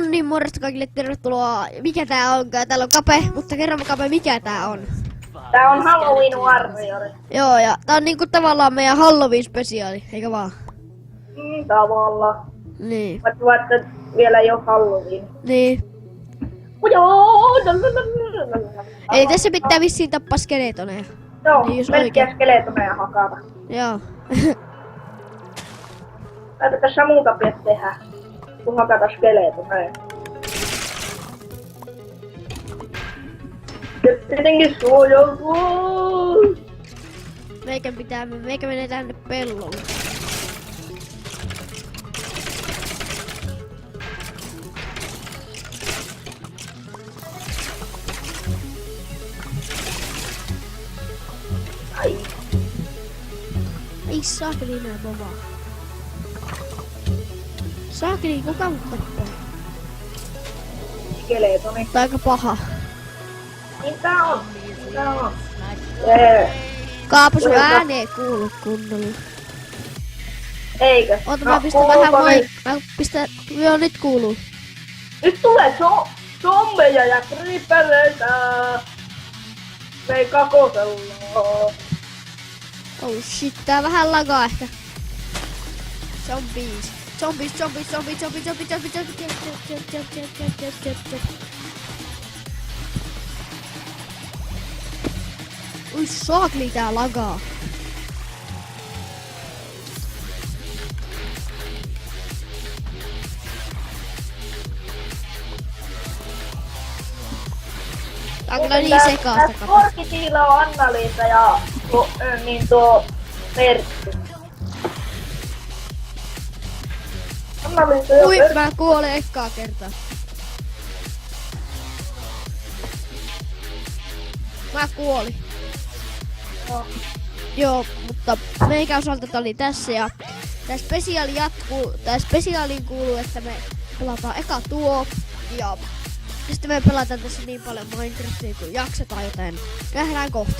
No niin, morjesta kaikille, tervetuloa. Mikä tää on? Täällä on Kape, mutta kerran Kape, mikä tää on? Tää on Halloween Warrior. Joo, ja tää on niinku tavallaan meidän Halloween-spesiaali, eikä vaan? Tavallaan. Niin. Vaikka vielä ei oo Halloween. Niin. Eli tässä pitää vissiin tappaa skeletoneja. Joo, Niin, jos pelkkiä oikein. skeletoneja hakata. Joo. Tätä tässä muuta pitäisi tehdä, kun hakata skeletoneja. Tietenkin suojautuu. Meikä menee tänne pellolle. Ai, Ei saakeli nää movaa. Saakeli, kuka mut tappaa? skeletoni. Tää on aika paha. Niin tää on. Tää on. Jee. Kaapu, sun ääni ei kuulu kunnolla. Eikö? Oota, mä pistän kuuluuko vähän moi. nyt? Mä pistän, joo nyt kuuluu. Nyt tulee zombeja ja creepereitä. Vei kakosella. Oh shit, tää vähän lagaa ehkä. Zombies. Ui saakli tää lagaa. Tää on kyllä niin sekaasta Tässä kato. Korkitiila on Anna-Liisa ja niin tuo Pertti. Anna-Liisa ja Ui, Pertti. mä kuolen ekkaa kertaa. Mä kuolin. No. Joo, mutta meikä osalta tää oli tässä ja tää spesiaali jatkuu. Tää spesiaaliin kuuluu, että me pelataan eka tuo ja sitten me pelataan tässä niin paljon Minecraftia kuin jaksetaan, joten nähdään kohta.